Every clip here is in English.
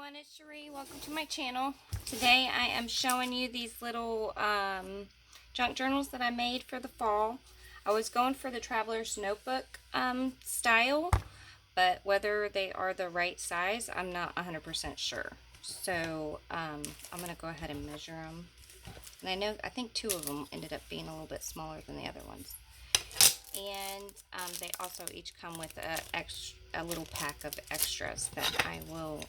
everyone, it's Cherie. Welcome to my channel. Today I am showing you these little junk journals that I made for the fall. I was going for the Traveler's Notebook style, but whether they are the right size, I'm not 100% sure. So I'm going to go ahead and measure them. And I think two of them ended up being a little bit smaller than the other ones. And they also each come with a little pack of extras that I will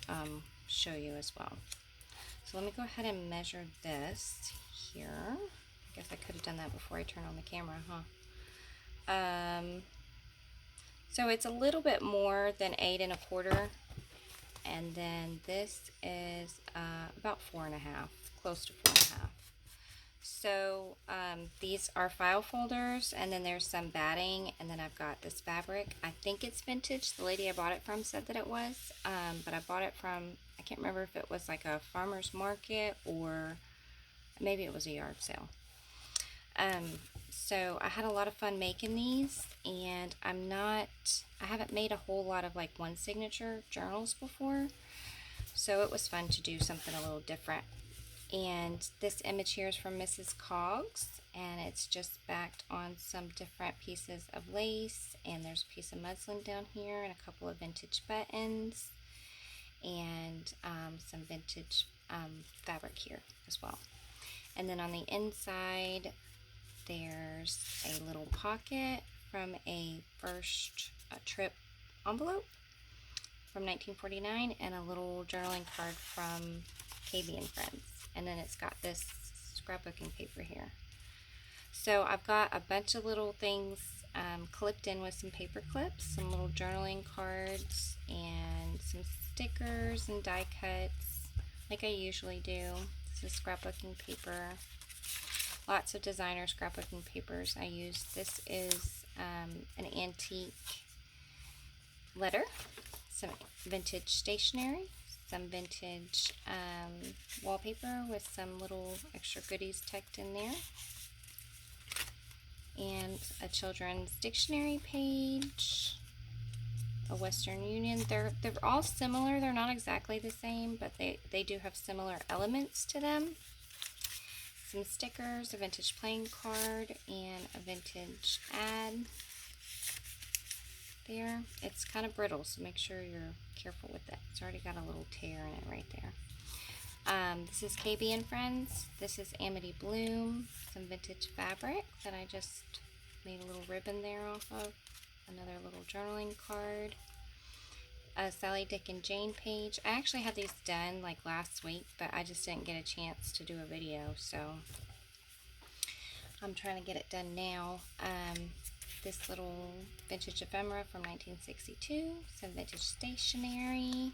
show you as well. So let me go ahead and measure this here. I guess I could have done that before I turned on the camera, huh? So it's a little bit more than 8 1/4, and then this is about 4 1/2, close to 4 1/2. So these are file folders, and then there's some batting, and then I've got this fabric. I think it's vintage. The lady I bought it from said that it was, but I bought it from, I can't remember if it was like a farmer's market or maybe it was a yard sale. So I had a lot of fun making these, and I haven't made a whole lot of like one signature journals before, so it was fun to do something a little different. And this image here is from Mrs. Coggs, and it's just backed on some different pieces of lace, and there's a piece of muslin down here and a couple of vintage buttons, and some vintage fabric here as well. And then on the inside there's a little pocket from a first trip envelope from 1949, and a little journaling card from KB and Friends. And then it's got this scrapbooking paper here. So I've got a bunch of little things clipped in with some paper clips, some little journaling cards, and some stickers and die cuts like I usually do. This is scrapbooking paper. Lots of designer scrapbooking papers I use. This is an antique letter, some vintage stationery, some vintage wallpaper with some little extra goodies tucked in there, and a children's dictionary page, a Western Union. They're all similar. They're not exactly the same, but they do have similar elements to them. Some stickers, a vintage playing card, and a vintage ad. There. It's kind of brittle, so make sure you're careful with it. It's already got a little tear in it right there. This is KB and Friends. This is Amity Bloom. Some vintage fabric that I just made a little ribbon there off of. Another little journaling card. A Sally, Dick, and Jane page. I actually had these done like last week, but I just didn't get a chance to do a video, so I'm trying to get it done now. This little vintage ephemera from 1962, some vintage stationery,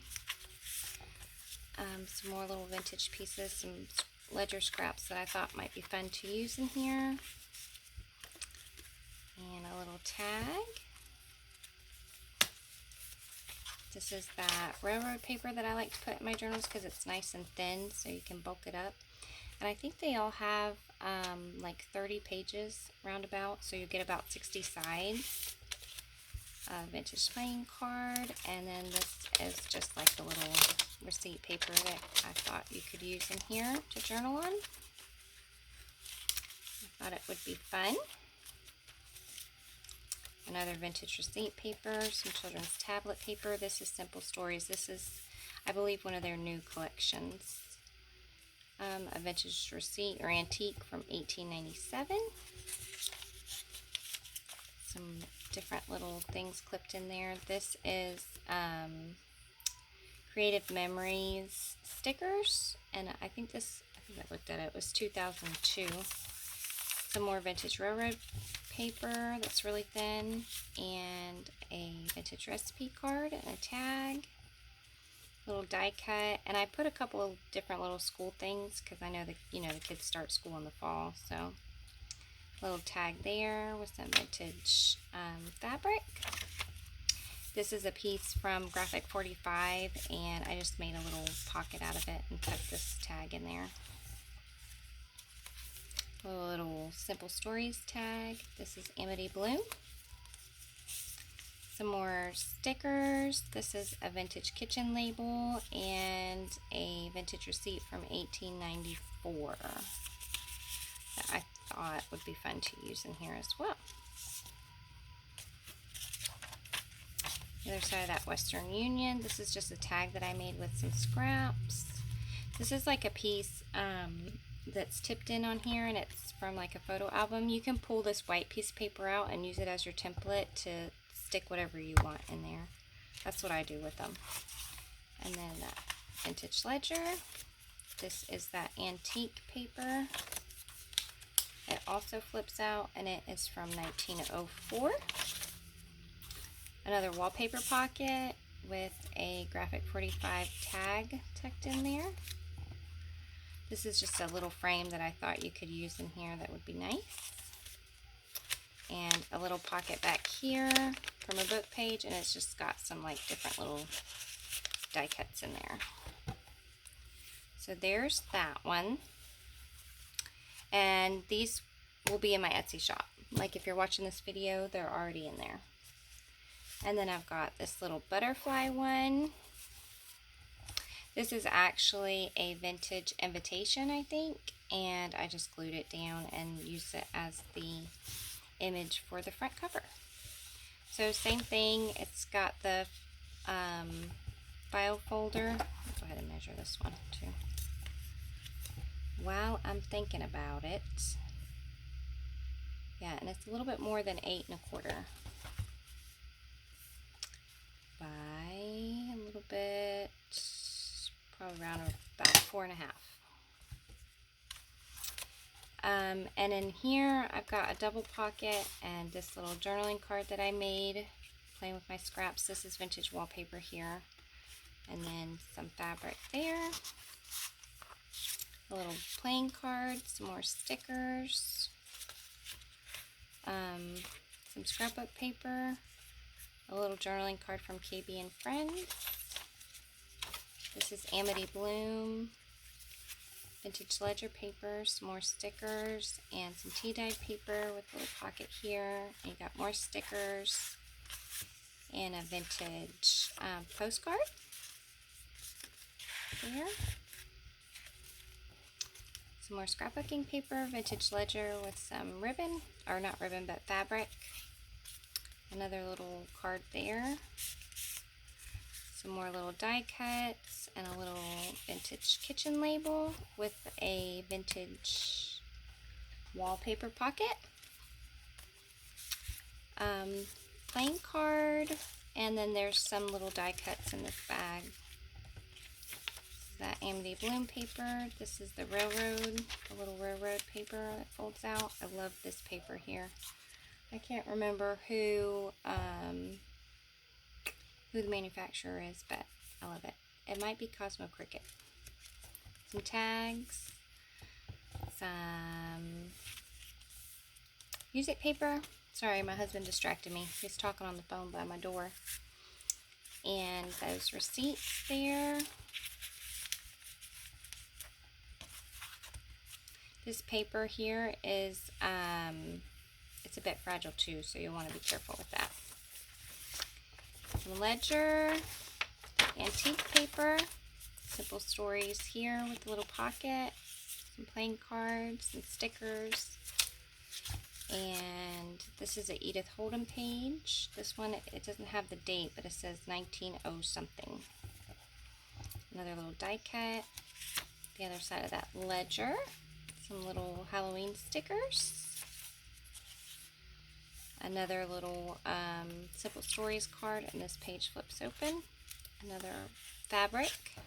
some more little vintage pieces, some ledger scraps that I thought might be fun to use in here, and a little tag. This is that railroad paper that I like to put in my journals because it's nice and thin, so you can bulk it up. And I think they all have like 30 pages roundabout, so you get about 60 sides. Vintage playing card, and then this is just like the little receipt paper that I thought you could use in here to journal on. I thought it would be fun. Another vintage receipt paper, some children's tablet paper. This is Simple Stories. This is, I believe, one of their new collections. A vintage receipt or antique from 1897. Some different little things clipped in there. This is Creative Memories stickers, and I think I looked at it. It was 2002. Some more vintage railroad paper that's really thin, and a vintage recipe card and a tag. Little die cut, and I put a couple of different little school things because I know the kids start school in the fall, so little tag there with some vintage fabric. This is a piece from Graphic 45, and I just made a little pocket out of it and put this tag in there. A little Simple Stories tag. This is Amity Bloom. Some more stickers. This is a vintage kitchen label and a vintage receipt from 1894 that I thought would be fun to use in here as well. The other side of that, Western Union. This is just a tag that I made with some scraps. This is like a piece that's tipped in on here, and it's from like a photo album. You can pull this white piece of paper out and use it as your template to stick whatever you want in there. That's what I do with them. And then that vintage ledger. This is that antique paper. It also flips out, and it is from 1904. Another wallpaper pocket with a graphic 45 tag tucked in there. This is just a little frame that I thought you could use in here that would be nice. And a little pocket back here from a book page, and it's just got some like different little die cuts in there. So there's that one. And these will be in my Etsy shop. Like if you're watching this video, they're already in there. And then I've got this little butterfly one. This is actually a vintage invitation, I think, and I just glued it down and used it as the image for the front cover. So same thing, it's got the file folder. I'll go ahead and measure this one too while I'm thinking about it. Yeah, and it's a little bit more than 8 1/4 by a little bit, probably around about 4 1/2. And in here I've got a double pocket and this little journaling card that I made playing with my scraps. This is vintage wallpaper here, and then some fabric there, a little playing card, some more stickers, some scrapbook paper, a little journaling card from KB and Friends. This is Amity Bloom, vintage ledger paper, some more stickers, and some tea-dyed paper with a little pocket here. And you got more stickers and a vintage postcard there. Some more scrapbooking paper, vintage ledger with some ribbon, or not ribbon, but fabric. Another little card there. Some more little die cuts and a little vintage kitchen label with a vintage wallpaper pocket. Playing card, and then there's some little die cuts in this bag. That Amity Bloom paper. This is the railroad, a little railroad paper that folds out. I love this paper here. I can't remember who the manufacturer is, but I love it. It might be Cosmo Cricket. Some tags, some music paper. Sorry, my husband distracted me. He's talking on the phone by my door. And those receipts there. This paper here is, it's a bit fragile too, so you'll want to be careful with that. Some ledger, antique paper, simple stories here with a little pocket, some playing cards, some stickers, and this is a Edith Holden page. This one, it doesn't have the date, but it says 1900 something. Another little die cut. The other side of that ledger. Some little Halloween stickers. Another little simple stories card, and this page flips open. Another fabric.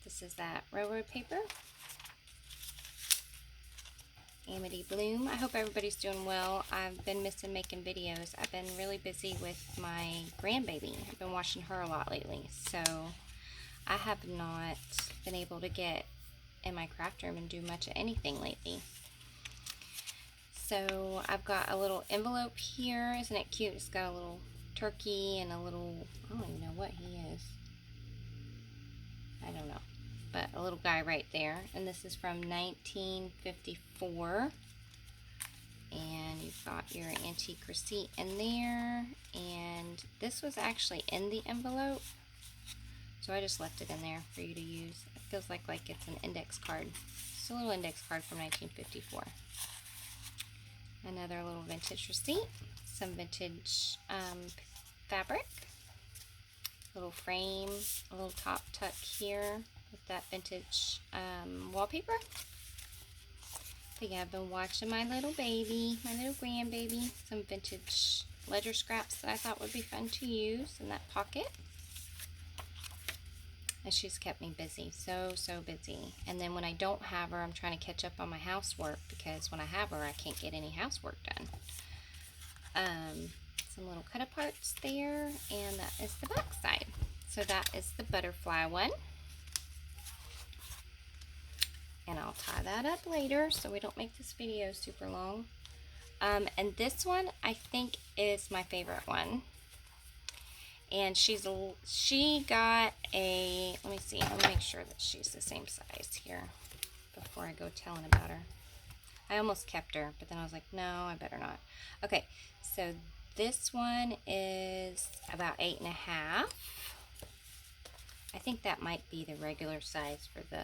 This is that railroad paper. Amity Bloom. I hope everybody's doing well. I've been missing making videos. I've been really busy with my grandbaby. I've been watching her a lot lately, so I have not been able to get in my craft room and do much of anything lately. So I've got a little envelope here. Isn't it cute? It's got a little turkey and a little, I don't even know what he is. I don't know. But a little guy right there. And this is from 1954. And you've got your antique receipt in there. And this was actually in the envelope, so I just left it in there for you to use. It feels like it's an index card. It's a little index card from 1954. Another little vintage receipt. Some vintage fabric. Little frame, a little top tuck here with that vintage wallpaper. But yeah, I've been watching my little baby, my little grandbaby. Some vintage ledger scraps that I thought would be fun to use in that pocket. And she's kept me busy, so busy. And then when I don't have her, I'm trying to catch up on my housework, because when I have her, I can't get any housework done. Some little cut aparts there, and that is the back side. So that is the butterfly one. And I'll tie that up later so we don't make this video super long. And this one I think is my favorite one. And she got a, let me see, let me make sure that she's the same size here before I go telling about her. I almost kept her, but then I was like, no, I better not. Okay, so this one is about 8.5. I think that might be the regular size for the,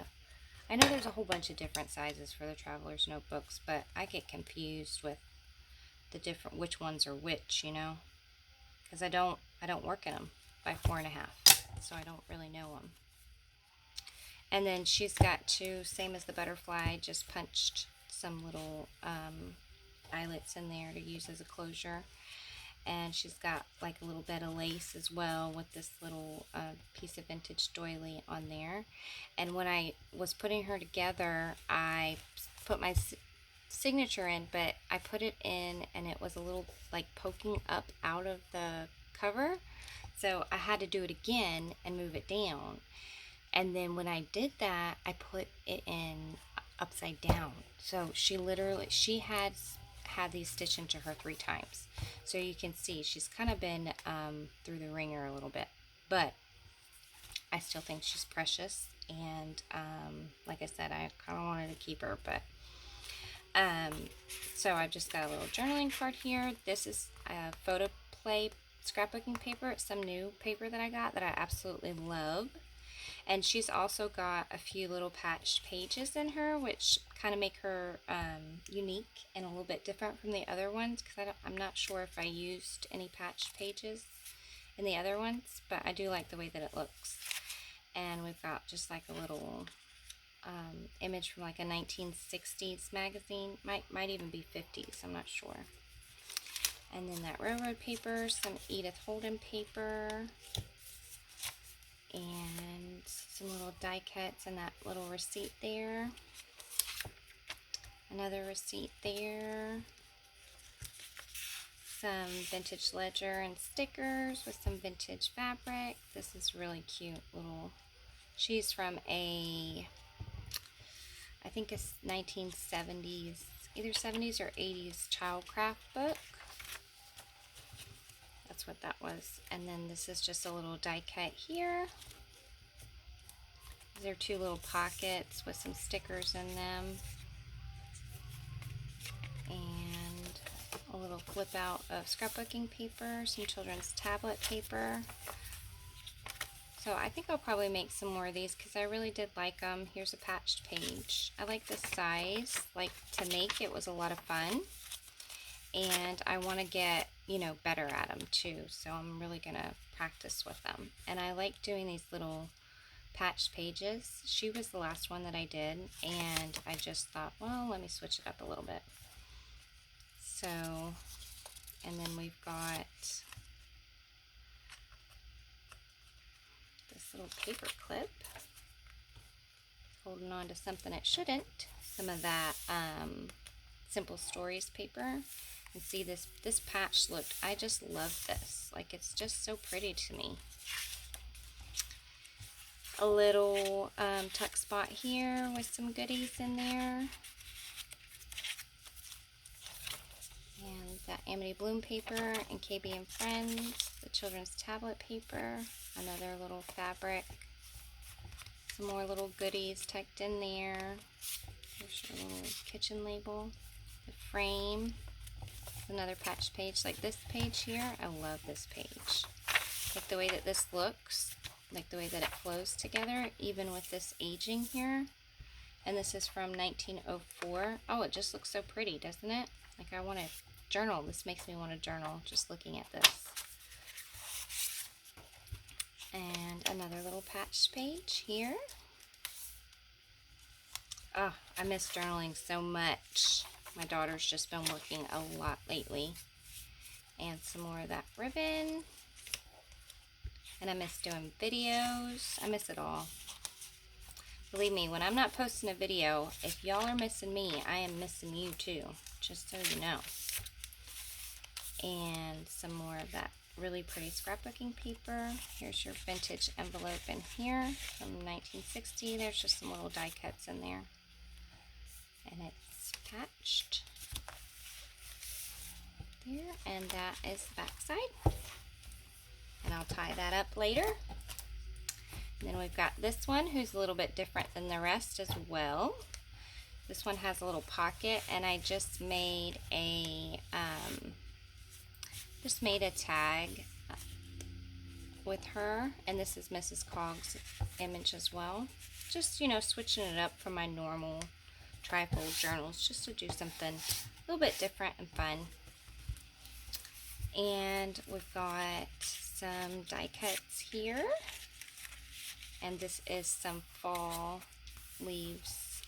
I know there's a whole bunch of different sizes for the Traveler's Notebooks, but I get confused with the different, which ones are which, you know, because I don't work in them by 4.5, so I don't really know them. And then she's got two, same as the butterfly, just punched some little eyelets in there to use as a closure. And she's got like a little bit of lace as well with this little piece of vintage doily on there. And when I was putting her together, I put my signature in, but I put it in and it was a little like poking up out of the cover, so I had to do it again and move it down. And then when I did that, I put it in upside down. So she had these stitched into her 3 times, so you can see she's kind of been through the ringer a little bit, but I still think she's precious. And like I said, I kind of wanted to keep her, but so I've just got a little journaling card here. This is a photo play scrapbooking paper. It's some new paper that I got that I absolutely love. And she's also got a few little patched pages in her, which kind of make her unique and a little bit different from the other ones, because I'm not sure if I used any patched pages in the other ones, but I do like the way that it looks. And we've got just like a little image from like a 1960s magazine, might even be 50s, I'm not sure. And then that railroad paper, some Edith Holden paper, and some little die cuts, and that little receipt there. Another receipt there. Some vintage ledger and stickers with some vintage fabric. This is really cute little, she's from a, I think it's 1970s, either 70s or 80s childcraft book. That's what that was. And then this is just a little die cut here. These are 2 little pockets with some stickers in them. And a little flip out of scrapbooking paper, some children's tablet paper. So I think I'll probably make some more of these because I really did like them. Here's a patched page. I like this size. Like, to make it was a lot of fun. And I want to get, you know, better at them too. So I'm really going to practice with them. And I like doing these little patched pages. She was the last one that I did. And I just thought, well, let me switch it up a little bit. So, and then we've got this little paper clip holding on to something it shouldn't. Some of that Simple Stories paper. And see this patch look. I just love this. Like, it's just so pretty to me. A little tuck spot here with some goodies in there. And that Amity Bloom paper and KB and Friends. The children's tablet paper. Another little fabric. Some more little goodies tucked in there. There's your little kitchen label. The frame. Another patch page like this page here. I love this page. Like the way that this looks, like the way that it flows together, even with this aging here. And this is from 1904. Oh, it just looks so pretty, doesn't it? Like I want to journal. This makes me want to journal just looking at this. And another little patch page here. Oh, I miss journaling so much. My daughter's just been working a lot lately. And some more of that ribbon. And I miss doing videos. I miss it all. Believe me, when I'm not posting a video, if y'all are missing me, I am missing you too. Just so you know. And some more of that really pretty scrapbooking paper. Here's your vintage envelope in here from 1960. There's just some little die cuts in there. And it's patched there, and that is the back side. And I'll tie that up later. And then we've got this one, who's a little bit different than the rest as well. This one has a little pocket, and I just made a tag with her, and this is Mrs. Cog's image as well. Just, you know, switching it up from my normal trifold journals, just to do something a little bit different and fun. And we've got some die cuts here, and this is some fall leaves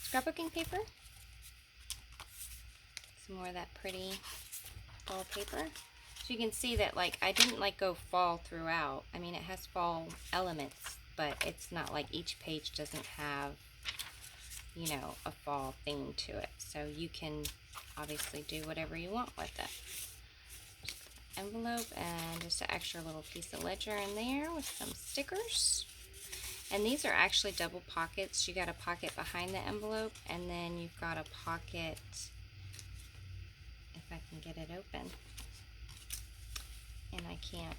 scrapbooking paper. Some more of that pretty fall paper. So you can see that, like, I didn't like go fall throughout. I mean, it has fall elements, but it's not like each page doesn't have, you know, a fall theme to it. So you can obviously do whatever you want with it. Envelope and just an extra little piece of ledger in there with some stickers. And these are actually double pockets. You got a pocket behind the envelope, and then you've got a pocket, if I can get it open, and I can't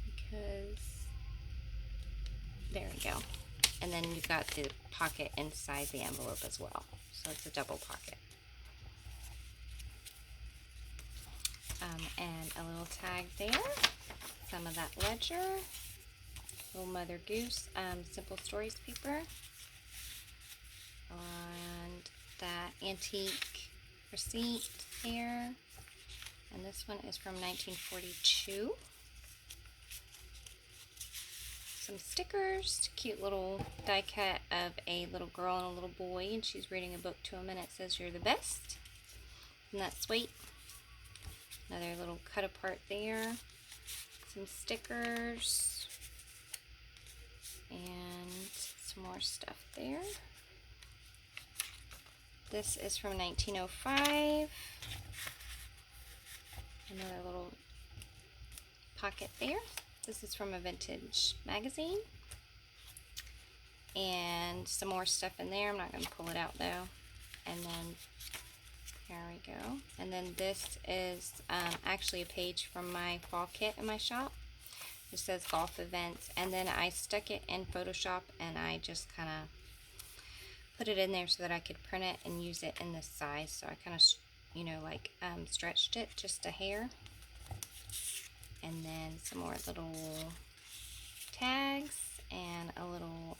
because there we go. And then you've got the pocket inside the envelope as well, so it's a double pocket. And a little tag there, some of that ledger, little Mother Goose Simple Stories paper, and that antique receipt there, and this one is from 1942. Some stickers, cute little die cut of a little girl and a little boy, and she's reading a book to him, and it says, "You're the best." Isn't that sweet? Another little cut apart there. Some stickers. And some more stuff there. This is from 1905. Another little pocket there. This is from a vintage magazine. And some more stuff in there. I'm not going to pull it out though. And then there we go. And then this is actually a page from my fall kit in my shop. It says golf events, and then I stuck it in Photoshop, and I just kind of put it in there so that I could print it and use it in this size. So I kind of, you know, like stretched it just a hair. And then some more little tags and a little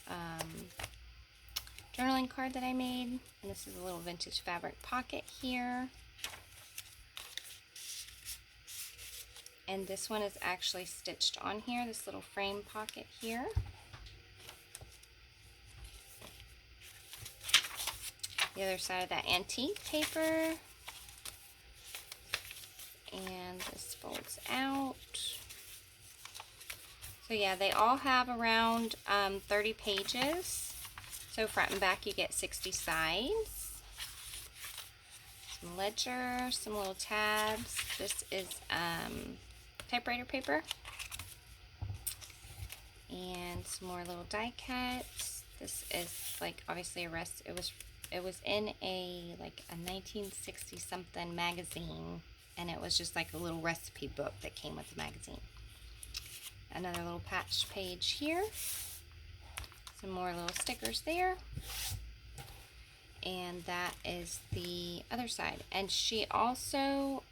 journaling card that I made. And this is a little vintage fabric pocket here. And this one is actually stitched on here, this little frame pocket here. The other side of that antique paper. And this folds out. So yeah, they all have around 30 pages. So front and back you get 60 sides. Some ledger, some little tabs. This is typewriter paper. And some more little die cuts. This is like obviously a rest. It was in a like a 1960 something magazine, and it was just like a little recipe book that came with the magazine. Another little patch page here. Some more little stickers there. and that is the other side. And she also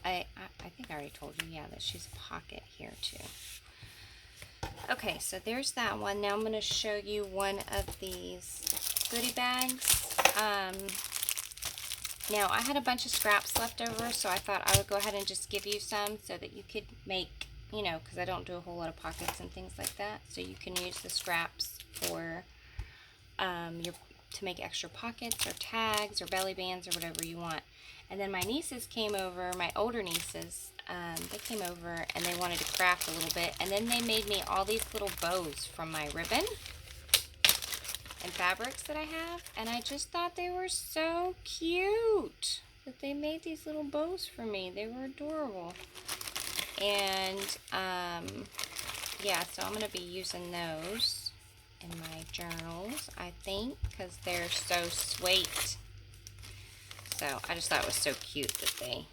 I think I already told you, yeah, that she's a pocket here too. Okay, so there's that one. Now I'm going to show you one of these goodie bags. Now I had a bunch of scraps left over, so I thought I would go ahead and just give you some so that you could make, you know, because I don't do a whole lot of pockets and things like that. So you can use the scraps for to make extra pockets or tags or belly bands or whatever you want. And then my nieces came over, my older nieces, they came over and they wanted to craft a little bit, and then they made me all these little bows from my ribbon and fabrics that I have, and I just thought they were so cute that they made these little bows for me. They were adorable. And yeah, so I'm going to be using those in my journals, I think, because they're so sweet. So I just thought it was so cute that they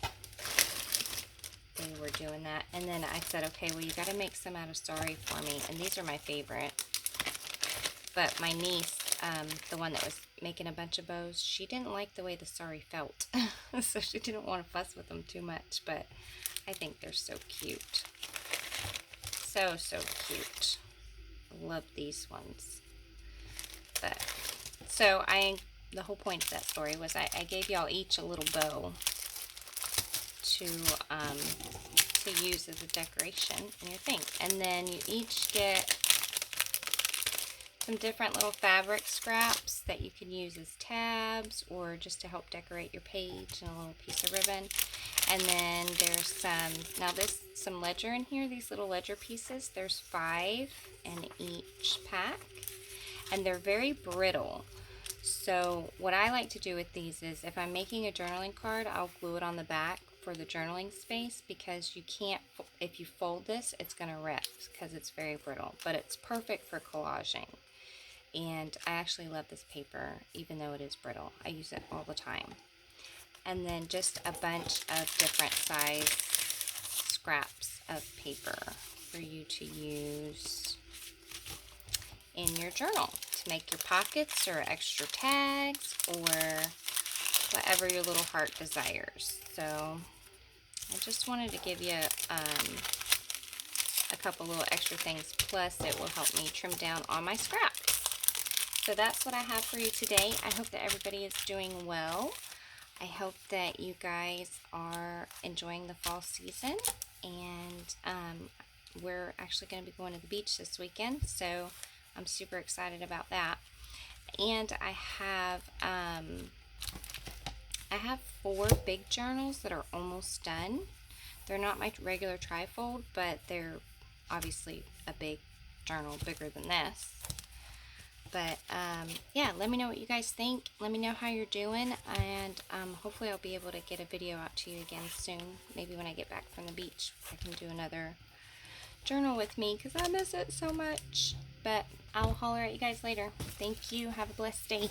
were doing that. And then I said, okay, well, you got to make some out of sari for me. And these are my favorite. But my niece, the one that was making a bunch of bows, she didn't like the way the sari felt. So she didn't want to fuss with them too much. But I think they're so cute. So, so cute. Love these ones. But so the whole point of that story was I gave y'all each a little bow to use as a decoration in your thing. And then you each get some different little fabric scraps that you can use as tabs or just to help decorate your page, and a little piece of ribbon. And then there's some ledger in here, these little ledger pieces. There's 5 in each pack, and they're very brittle. So what I like to do with these is, if I'm making a journaling card, I'll glue it on the back for the journaling space, because you can't, if you fold this, it's going to rip because it's very brittle. But it's perfect for collaging. And I actually love this paper, even though it is brittle. I use it all the time. And then just a bunch of different size scraps of paper for you to use in your journal to make your pockets or extra tags or whatever your little heart desires. So I just wanted to give you a couple little extra things, plus it will help me trim down on my scraps. So that's what I have for you today. I hope that everybody is doing well. I hope that you guys are enjoying the fall season, and we're actually going to be going to the beach this weekend, so I'm super excited about that. And I have 4 big journals that are almost done. They're not my regular trifold, but they're obviously a big journal, bigger than this. But yeah, let me know what you guys think. Let me know how you're doing, and hopefully I'll be able to get a video out to you again soon. Maybe when I get back from the beach, I can do another journal with me, because I miss it so much. But I'll holler at you guys later. Thank you. Have a blessed day.